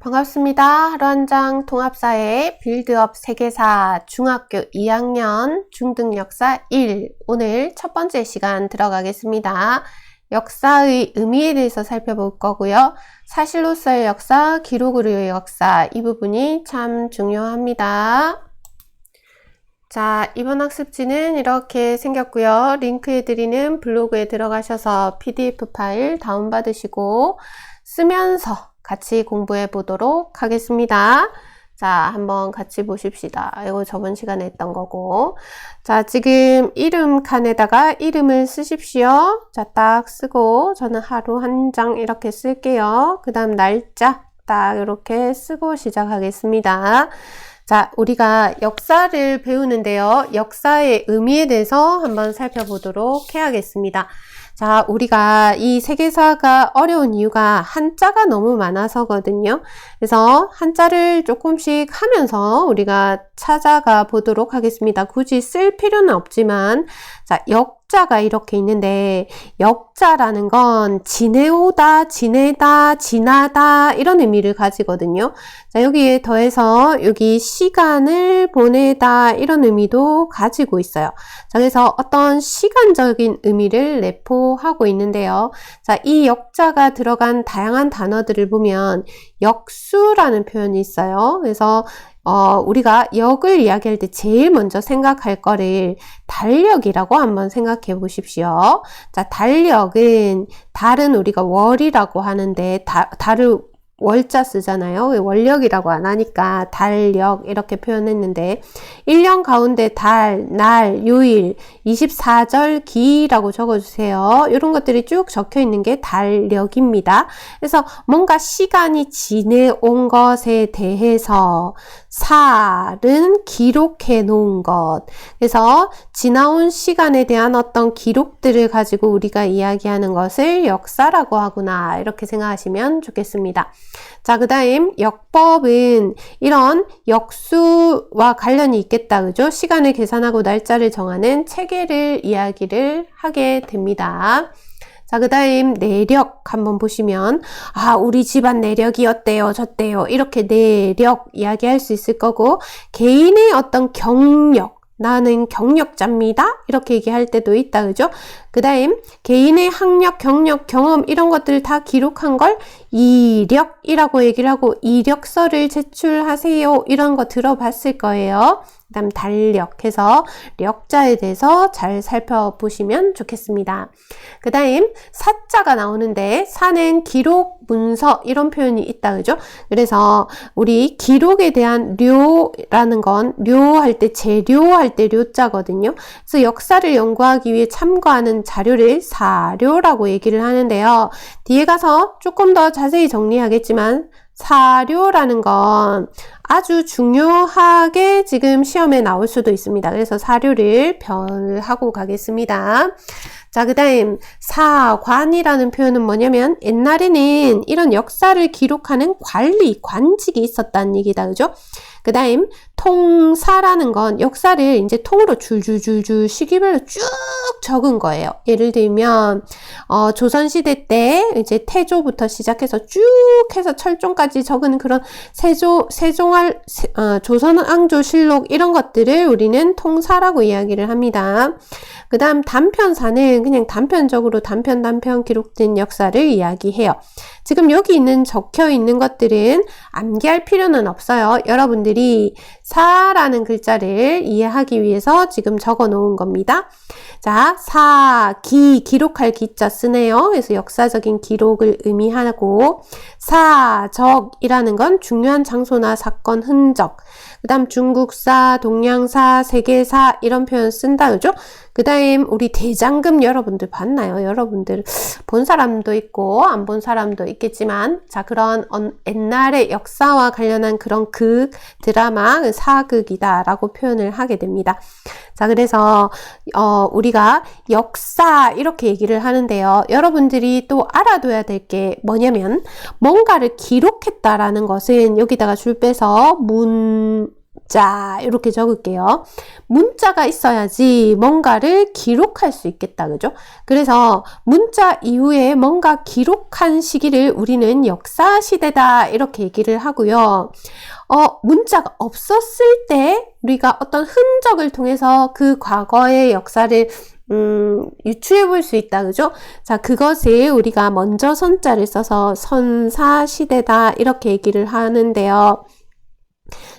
반갑습니다. 하루한장 통합사회 빌드업 세계사 중학교 2학년 중등역사 1 오늘 첫 번째 시간 들어가겠습니다. 역사의 의미에 대해서 살펴볼 거고요. 사실로서의 역사, 기록으로의 역사 이 부분이 참 중요합니다. 자, 이번 학습지는 이렇게 생겼고요. 링크해드리는 블로그에 들어가셔서 PDF 파일 다운받으시고 쓰면서 같이 공부해 보도록 하겠습니다. 자, 한번 같이 보십시다. 이거 저번 시간에 했던 거고. 자, 지금 이름 칸에다가 이름을 쓰십시오. 자, 딱 쓰고 저는 하루 한 장 이렇게 쓸게요. 그 다음 날짜 딱 이렇게 쓰고 시작하겠습니다. 자, 우리가 역사를 배우는데요. 역사의 의미에 대해서 한번 살펴보도록 해야겠습니다. 자, 우리가 이 세계사가 어려운 이유가 한자가 너무 많아서거든요. 그래서 한자를 조금씩 하면서 우리가 찾아가 보도록 하겠습니다. 굳이 쓸 필요는 없지만, 자, 역자가 이렇게 있는데, 역자라는 건 지내오다, 지내다, 지나다 이런 의미를 가지거든요. 자, 여기에 더해서 여기 시간을 보내다 이런 의미도 가지고 있어요. 자, 그래서 어떤 시간적인 의미를 내포하고 있는데요. 자, 이 역자가 들어간 다양한 단어들을 보면 역수라는 표현이 있어요. 그래서 우리가 역을 이야기할 때 제일 먼저 생각할 거를 달력이라고 한번 생각해 보십시오. 자, 달력은 달은 우리가 월이라고 하는데 달을 월자 쓰잖아요. 원력이라고 안 하니까 달력 이렇게 표현했는데 1년 가운데 달, 날, 요일, 24절 기라고 적어주세요. 이런 것들이 쭉 적혀 있는 게 달력입니다. 그래서 뭔가 시간이 지내온 것에 대해서 살은 기록해 놓은 것. 그래서 지나온 시간에 대한 어떤 기록들을 가지고 우리가 이야기하는 것을 역사라고 하구나 이렇게 생각하시면 좋겠습니다. 자, 그 다음 역법은 이런 역수와 관련이 있겠다. 그죠? 시간을 계산하고 날짜를 정하는 체계를 이야기를 하게 됩니다. 자, 그 다음 내력 한번 보시면 우리 집안 내력이 어때요 저때요 이렇게 내력 이야기할 수 있을 거고, 개인의 어떤 경력, 나는 경력자입니다 이렇게 얘기할 때도 있다. 그죠? 그 다음 개인의 학력, 경력, 경험 이런 것들을 다 기록한 걸 이력이라고 얘기를 하고, 이력서를 제출하세요 이런 거 들어봤을 거예요. 그 다음 달력해서 력자에 대해서 잘 살펴보시면 좋겠습니다. 그 다음 사자가 나오는데 사는 기록, 문서 이런 표현이 있다. 그죠? 그래서 우리 기록에 대한 료라는 건 료할 때 재료할 때 료자거든요. 그래서 역사를 연구하기 위해 참고하는 자료를 사료라고 얘기를 하는데요. 뒤에 가서 조금 더 자세히 정리하겠지만 사료라는 건 아주 중요하게 지금 시험에 나올 수도 있습니다. 그래서 사료를 별하고 가겠습니다. 자, 그 다음 사관이라는 표현은 뭐냐면 옛날에는 이런 역사를 기록하는 관리, 관직이 있었다는 얘기다. 그죠? 그 다음 통사라는 건 역사를 이제 통으로 줄줄줄줄 시기별로 쭉 적은 거예요. 예를 들면 조선시대 때 이제 태조부터 시작해서 쭉 해서 철종까지 적은 그런 조선왕조실록 이런 것들을 우리는 통사라고 이야기를 합니다. 그 다음 단편사는 그냥 단편적으로 단편 기록된 역사를 이야기해요. 지금 여기 적혀 있는 것들은 암기할 필요는 없어요. 여러분들이 사라는 글자를 이해하기 위해서 지금 적어 놓은 겁니다. 자, 기록할 기자 쓰네요. 그래서 역사적인 기록을 의미하고, 사적이라는 건 중요한 장소나 사건 흔적. 그 다음 중국사, 동양사, 세계사 이런 표현 쓴다. 그죠? 그 다음 우리 대장금 여러분들 봤나요? 여러분들 본 사람도 있고 안 본 사람도 있겠지만, 자, 그런 옛날의 역사와 관련한 그런 극, 드라마, 사극이다 라고 표현을 하게 됩니다. 자, 그래서 우리가 역사 이렇게 얘기를 하는데요. 여러분들이 또 알아둬야 될 게 뭐냐면 뭔가를 기록했다라는 것은 여기다가 줄 빼서 문자 이렇게 적을게요. 문자가 있어야지 뭔가를 기록할 수 있겠다. 그죠? 그래서 문자 이후에 뭔가 기록한 시기를 우리는 역사시대다 이렇게 얘기를 하고요. 문자가 없었을 때 우리가 어떤 흔적을 통해서 그 과거의 역사를 유추해 볼 수 있다. 그죠? 자, 그것을 우리가 먼저 선자를 써서 선사시대다 이렇게 얘기를 하는데요.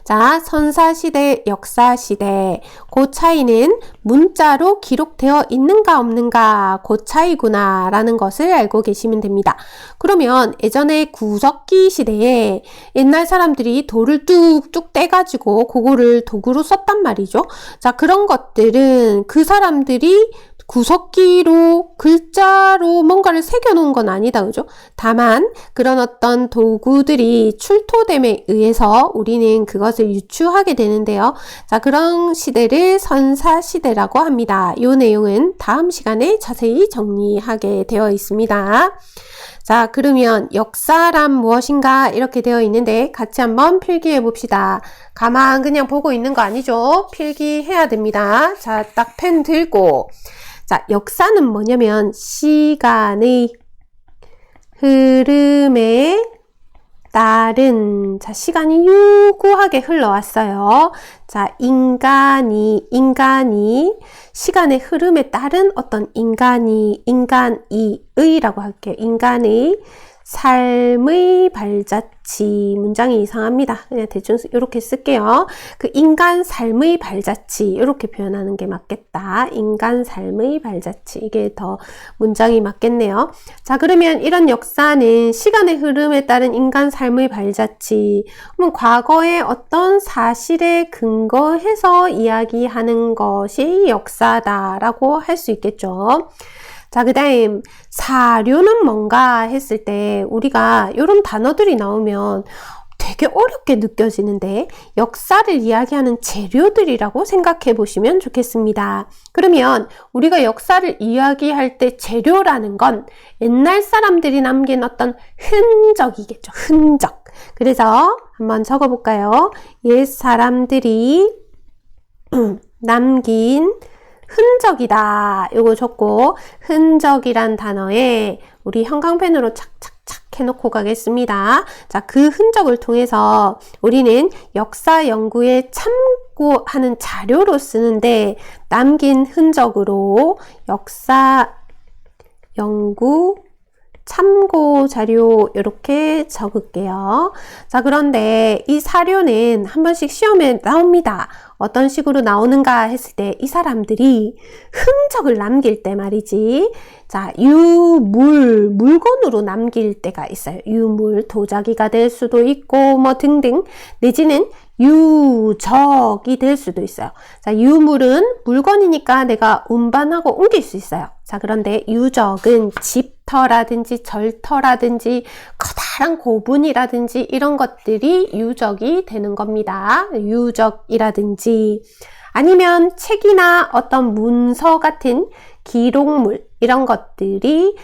자, 선사시대, 역사시대. 그 차이는 문자로 기록되어 있는가 없는가 그 차이구나 라는 것을 알고 계시면 됩니다. 그러면 예전에 구석기 시대에 옛날 사람들이 돌을 뚝뚝 떼가지고 그거를 도구로 썼단 말이죠. 자, 그런 것들은 그 사람들이 구석기로 글자로 뭔가를 새겨놓은 건 아니다. 그죠? 다만 그런 어떤 도구들이 출토됨에 의해서 우리는 그것을 유추하게 되는데요. 자, 그런 시대를 선사시대라고 합니다. 이 내용은 다음 시간에 자세히 정리하게 되어 있습니다. 자, 그러면 역사란 무엇인가 이렇게 되어 있는데 같이 한번 필기해 봅시다. 가만 그냥 보고 있는 거 아니죠? 필기해야 됩니다. 자, 딱 펜 들고. 자, 역사는 뭐냐면 시간의 흐름에 따른, 자, 시간이 유구하게 흘러왔어요. 자, 인간이 시간의 흐름에 따른 어떤 인간이의라고 할게요. 인간의 삶의 발자취. 문장이 이상합니다. 그냥 대충 이렇게 쓸게요. 그 인간 삶의 발자취 이렇게 표현하는 게 맞겠다. 인간 삶의 발자취. 이게 더 문장이 맞겠네요. 자, 그러면 이런 역사는 시간의 흐름에 따른 인간 삶의 발자취. 그러면 과거의 어떤 사실에 근거해서 이야기하는 것이 역사다라고 할 수 있겠죠. 자, 그 다음 사료는 뭔가 했을 때 우리가 이런 단어들이 나오면 되게 어렵게 느껴지는데 역사를 이야기하는 재료들이라고 생각해 보시면 좋겠습니다. 그러면 우리가 역사를 이야기할 때 재료라는 건 옛날 사람들이 남긴 어떤 흔적이겠죠. 흔적. 그래서 한번 적어볼까요? 옛 사람들이 남긴 흔적이다. 요거 적고 흔적이란 단어에 우리 형광펜으로 착착착 해놓고 가겠습니다. 자, 그 흔적을 통해서 우리는 역사 연구에 참고하는 자료로 쓰는데 남긴 흔적으로 역사 연구 참고 자료 이렇게 적을게요. 자, 그런데 이 사료는 한 번씩 시험에 나옵니다. 어떤 식으로 나오는가 했을 때 이 사람들이 흔적을 남길 때 말이지. 자, 물건으로 남길 때가 있어요. 유물, 도자기가 될 수도 있고 뭐 등등, 내지는 유적이 될 수도 있어요. 자, 유물은 물건이니까 내가 운반하고 옮길 수 있어요. 자, 그런데 유적은 집터라든지 절터라든지 커다란 고분이라든지 이런 것들이 유적이 되는 겁니다. 유적이라든지 아니면 책이나 어떤 문서 같은 기록물 이런 것들이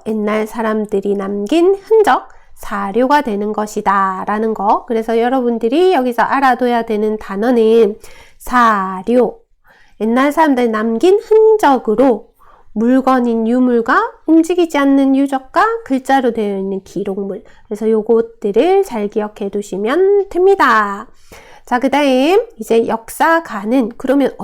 옛날 사람들이 남긴 흔적, 사료가 되는 것이다 라는 거. 그래서 여러분들이 여기서 알아둬야 되는 단어는 사료, 옛날 사람들이 남긴 흔적으로 물건인 유물과 움직이지 않는 유적과 글자로 되어 있는 기록물. 그래서 요것들을 잘 기억해 두시면 됩니다. 자, 그 다음 이제 역사가는 그러면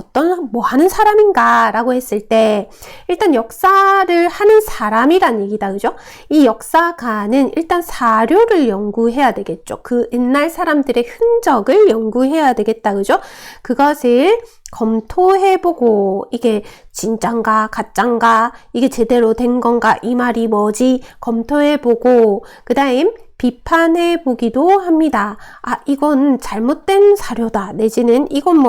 뭐 하는 사람인가 라고 했을 때 일단 역사를 하는 사람이란 얘기다. 그죠? 이 역사가는 일단 사료를 연구해야 되겠죠. 그 옛날 사람들의 흔적을 연구해야 되겠다. 그죠? 그것을 검토해보고 이게 진짠가 가짠가 이게 제대로 된 건가 이 말이 뭐지 검토해보고 그 다음 비판해 보기도 합니다. 아, 이건 잘못된 사료다. 내지는 이건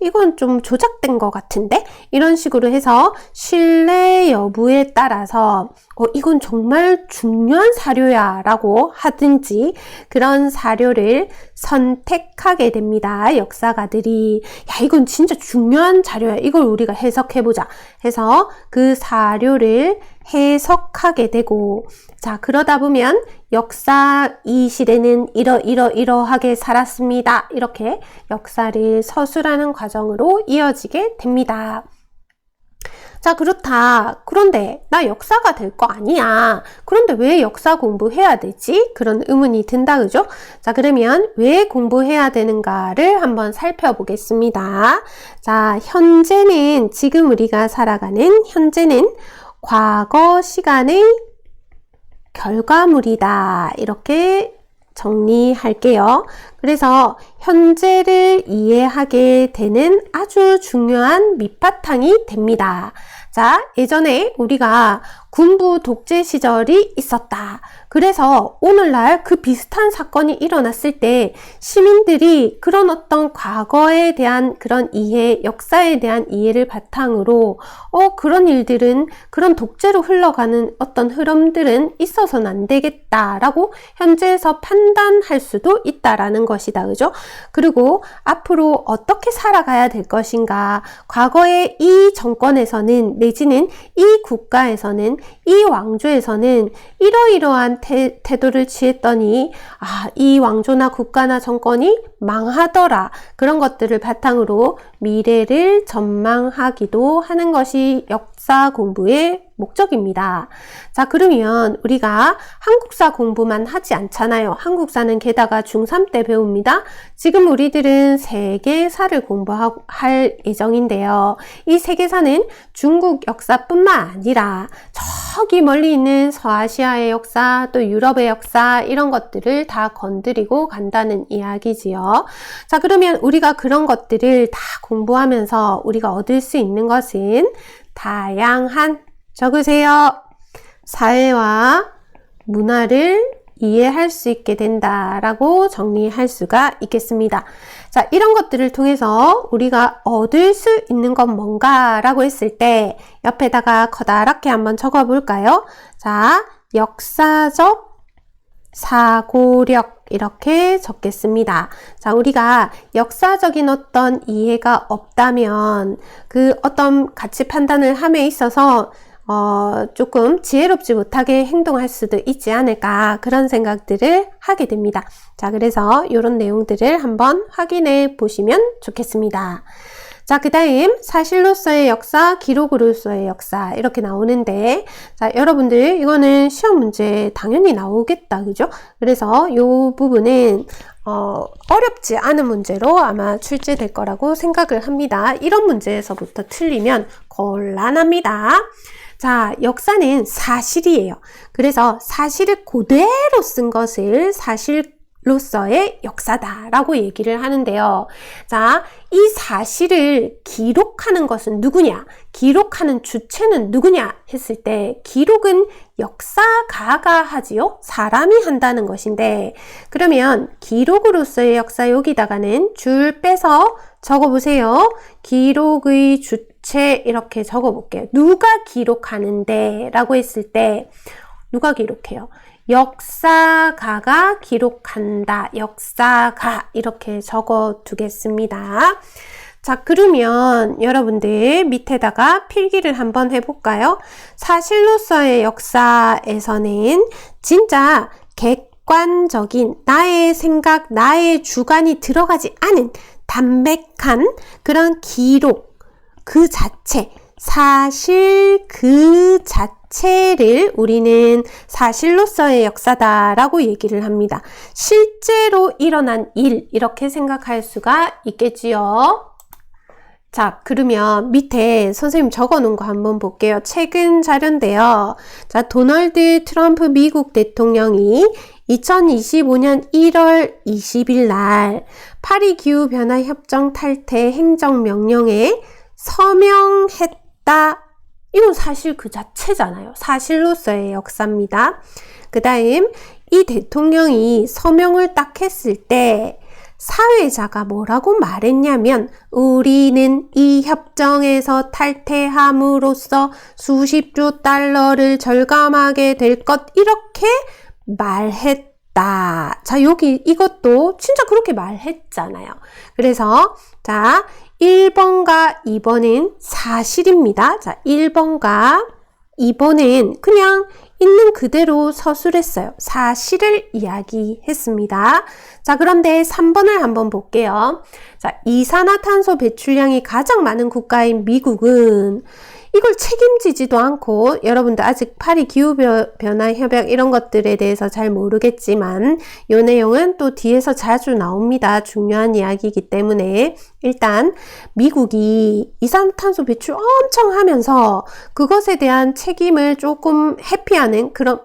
이건 좀 조작된 것 같은데? 이런 식으로 해서 신뢰 여부에 따라서 이건 정말 중요한 사료야 라고 하든지 그런 사료를 선택하게 됩니다. 역사가들이 야 이건 진짜 중요한 자료야. 이걸 우리가 해석해보자 해서 그 사료를 해석하게 되고 자 그러다 보면 역사 이 시대는 이러하게 살았습니다. 이렇게 역사를 서술하는 과정으로 이어지게 됩니다. 자 그렇다. 그런데 나 역사가 될 거 아니야. 그런데 왜 역사 공부해야 되지? 그런 의문이 든다 그죠? 자 그러면 왜 공부해야 되는가를 한번 살펴보겠습니다. 자 현재는 지금 우리가 살아가는 현재는 과거 시간의 결과물이다. 이렇게 정리할게요. 그래서 현재를 이해하게 되는 아주 중요한 밑바탕이 됩니다. 자, 예전에 우리가 군부 독재 시절이 있었다. 그래서 오늘날 그 비슷한 사건이 일어났을 때 시민들이 그런 어떤 과거에 대한 그런 이해, 역사에 대한 이해를 바탕으로 그런 일들은 그런 독재로 흘러가는 어떤 흐름들은 있어서는 안 되겠다라고 현재에서 판단할 수도 있다라는 것이다. 그죠? 그리고 앞으로 어떻게 살아가야 될 것인가? 과거에 이 정권에서는 내지는 이 국가에서는 이 왕조에서는 이러이러한 태도를 취했더니 이 왕조나 국가나 정권이 망하더라. 그런 것들을 바탕으로 미래를 전망하기도 하는 것이 역사 공부의 목적입니다. 자 그러면 우리가 한국사 공부만 하지 않잖아요. 한국사는 게다가 중3 때 배웁니다. 지금 우리들은 세계사를 공부할 예정인데요. 이 세계사는 중국 역사뿐만 아니라 저기 멀리 있는 서아시아의 역사 또 유럽의 역사 이런 것들을 다 건드리고 간다는 이야기지요. 자 그러면 우리가 그런 것들을 다 공부하면서 우리가 얻을 수 있는 것은 다양한 적으세요. 사회와 문화를 이해할 수 있게 된다라고 정리할 수가 있겠습니다. 자, 이런 것들을 통해서 우리가 얻을 수 있는 건 뭔가라고 했을 때 옆에다가 커다랗게 한번 적어 볼까요? 자, 역사적 사고력 이렇게 적겠습니다. 자, 우리가 역사적인 어떤 이해가 없다면 그 어떤 가치 판단을 함에 있어서 조금 지혜롭지 못하게 행동할 수도 있지 않을까 그런 생각들을 하게 됩니다. 자, 그래서 이런 내용들을 한번 확인해 보시면 좋겠습니다. 자, 그 다음 사실로서의 역사, 기록으로서의 역사 이렇게 나오는데 자, 여러분들 이거는 시험 문제 당연히 나오겠다. 그죠? 그래서 이 부분은 어렵지 않은 문제로 아마 출제될 거라고 생각을 합니다. 이런 문제에서부터 틀리면 곤란합니다. 자, 역사는 사실이에요. 그래서 사실을 그대로 쓴 것을 사실로서의 역사다라고 얘기를 하는데요. 자, 이 사실을 기록하는 것은 누구냐? 기록하는 주체는 누구냐? 했을 때 기록은 역사가가 하지요? 사람이 한다는 것인데 그러면 기록으로서의 역사 여기다가는 줄 빼서 적어보세요. 기록의 주체 이렇게 적어볼게요. 누가 기록하는데 라고 했을 때 누가 기록해요? 역사가가 기록한다. 역사가 이렇게 적어 두겠습니다. 자, 그러면 여러분들 밑에다가 필기를 한번 해볼까요? 사실로서의 역사에서는 진짜 객관적인 나의 생각, 나의 주관이 들어가지 않은 담백한 그런 기록 그 자체, 사실 그 자체를 우리는 사실로서의 역사다라고 얘기를 합니다. 실제로 일어난 일 이렇게 생각할 수가 있겠지요. 자, 그러면 밑에 선생님 적어놓은 거 한번 볼게요. 최근 자료인데요. 자, 도널드 트럼프 미국 대통령이 2025년 1월 20일 날 파리 기후변화협정 탈퇴 행정명령에 서명했다. 이건 사실 그 자체잖아요. 사실로서의 역사입니다. 그 다음 이 대통령이 서명을 딱 했을 때 사회자가 뭐라고 말했냐면 우리는 이 협정에서 탈퇴함으로써 수십조 달러를 절감하게 될 것 이렇게 말했다. 자, 여기 이것도 진짜 그렇게 말했잖아요. 그래서 자, 1번과 2번은 사실입니다. 자, 1번과 2번은 그냥 있는 그대로 서술했어요. 사실을 이야기했습니다. 자, 그런데 3번을 한번 볼게요. 자, 이산화탄소 배출량이 가장 많은 국가인 미국은 이걸 책임지지도 않고, 여러분들 아직 파리 기후변화 협약 이런 것들에 대해서 잘 모르겠지만 이 내용은 또 뒤에서 자주 나옵니다. 중요한 이야기이기 때문에 일단 미국이 이산탄소 배출 엄청 하면서 그것에 대한 책임을 조금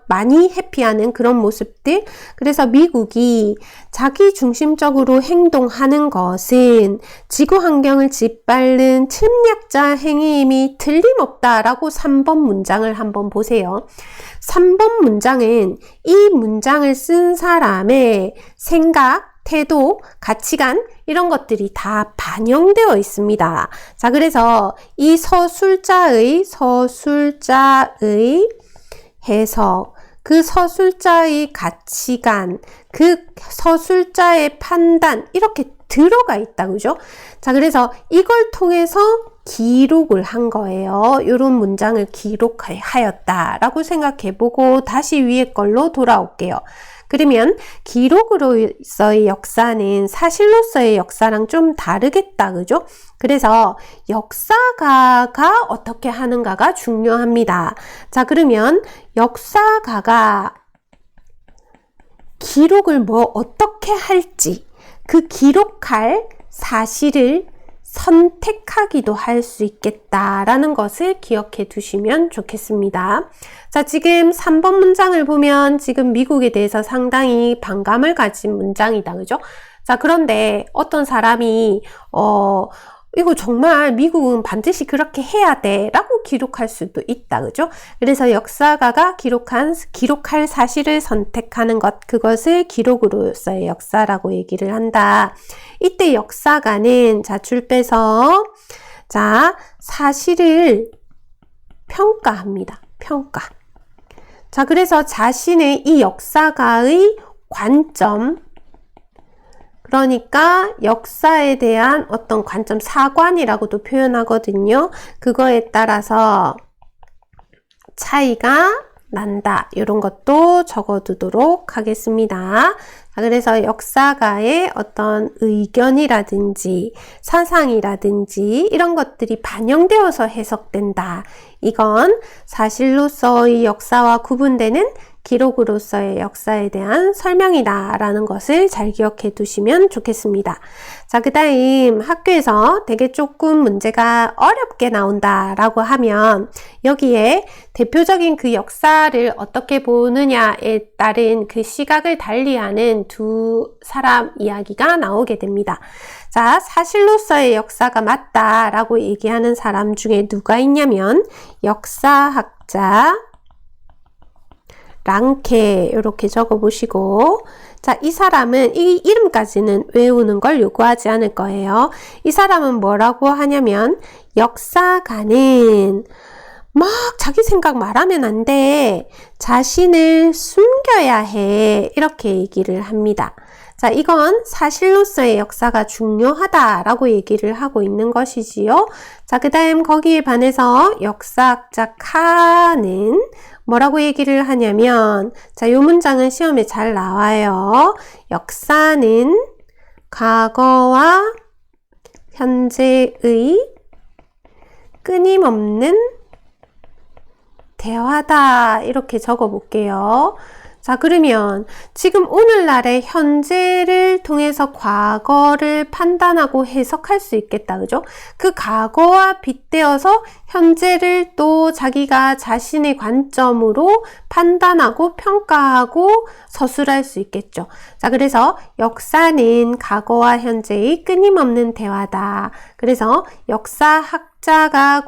많이 회피하는 그런 모습들. 그래서 미국이 자기 중심적으로 행동하는 것은 지구 환경을 짓밟는 침략자 행위임이 틀림없다라고 3번 문장을 한번 보세요. 3번 문장은 이 문장을 쓴 사람의 생각, 태도, 가치관 이런 것들이 다 반영되어 있습니다. 자, 그래서 이 서술자의 해석, 그 서술자의 가치관, 그 서술자의 판단 이렇게 들어가 있다, 그죠? 자, 그래서 이걸 통해서 기록을 한 거예요. 이런 문장을 기록하였다라고 생각해보고 다시 위에 걸로 돌아올게요. 그러면 기록으로서의 역사는 사실로서의 역사랑 좀 다르겠다, 그죠? 그래서 역사가가 어떻게 하는가가 중요합니다. 자, 그러면 역사가가 기록을 어떻게 할지, 그 기록할 사실을 선택하기도 할 수 있겠다라는 것을 기억해 두시면 좋겠습니다. 자, 지금 3번 문장을 보면 지금 미국에 대해서 상당히 반감을 가진 문장이다, 그죠? 자, 그런데 어떤 사람이 이거 정말 미국은 반드시 그렇게 해야 돼 라고 기록할 수도 있다, 그죠? 그래서 역사가가 기록할 사실을 선택하는 것, 그것을 기록으로서의 역사라고 얘기를 한다. 이때 역사가는 자, 줄 빼서 자, 사실을 평가합니다. 평가. 자, 그래서 자신의 이 역사가의 관점, 그러니까 역사에 대한 어떤 관점, 사관이라고도 표현하거든요. 그거에 따라서 차이가 난다. 이런 것도 적어두도록 하겠습니다. 그래서 역사가의 어떤 의견이라든지 사상이라든지 이런 것들이 반영되어서 해석된다. 이건 사실로서의 역사와 구분되는 기록으로서의 역사에 대한 설명이다 라는 것을 잘 기억해 두시면 좋겠습니다. 자, 그 다음 학교에서 되게 조금 문제가 어렵게 나온다 라고 하면 여기에 대표적인 그 역사를 어떻게 보느냐에 따른 그 시각을 달리하는 두 사람 이야기가 나오게 됩니다. 자, 사실로서의 역사가 맞다 라고 얘기하는 사람 중에 누가 있냐면 역사학자 랑케 이렇게 적어보시고, 자, 이 사람은 이 이름까지는 외우는 걸 요구하지 않을 거예요. 이 사람은 뭐라고 하냐면 역사가는 막 자기 생각 말하면 안 돼. 자신을 숨겨야 해. 이렇게 얘기를 합니다. 자, 이건 사실로서의 역사가 중요하다라고 얘기를 하고 있는 것이지요. 자, 그 다음 거기에 반해서 역사학자 카는 뭐라고 얘기를 하냐면, 자, 요 문장은 시험에 잘 나와요. 역사는 과거와 현재의 끊임없는 대화다. 이렇게 적어 볼게요. 자, 그러면 지금 오늘날의 현재를 통해서 과거를 판단하고 해석할 수 있겠다, 그죠? 그 과거와 빗대어서 현재를 또 자기가 자신의 관점으로 판단하고 평가하고 서술할 수 있겠죠. 자, 그래서 역사는 과거와 현재의 끊임없는 대화다. 그래서 역사학자 숫자가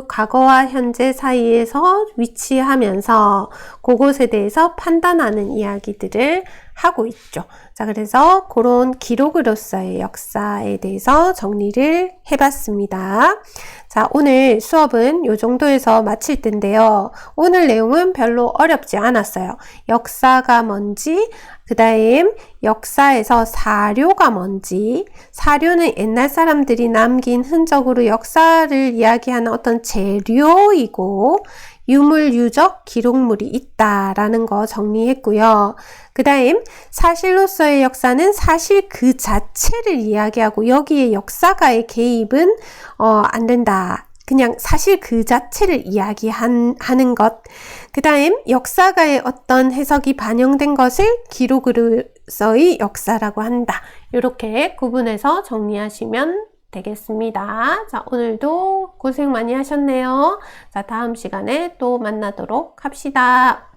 과거와 현재 사이에서 위치하면서 그것에 대해서 판단하는 이야기들을 하고 있죠. 자, 그래서 그런 기록으로서의 역사에 대해서 정리를 해봤습니다. 자, 오늘 수업은 이 정도에서 마칠 텐데요. 오늘 내용은 별로 어렵지 않았어요. 역사가 뭔지, 그 다음 역사에서 사료가 뭔지, 사료는 옛날 사람들이 남긴 흔적으로 역사를 이야기하는 어떤 재료이고, 유물, 유적, 기록물이 있다라는 거 정리했고요. 그 다음 사실로서의 역사는 사실 그 자체를 이야기하고 여기에 역사가의 개입은 안 된다. 그냥 사실 그 자체를 이야기하는 것. 그 다음 역사가의 어떤 해석이 반영된 것을 기록으로서의 역사라고 한다. 이렇게 구분해서 정리하시면 되겠습니다. 자, 오늘도 고생 많이 하셨네요. 자, 다음 시간에 또 만나도록 합시다.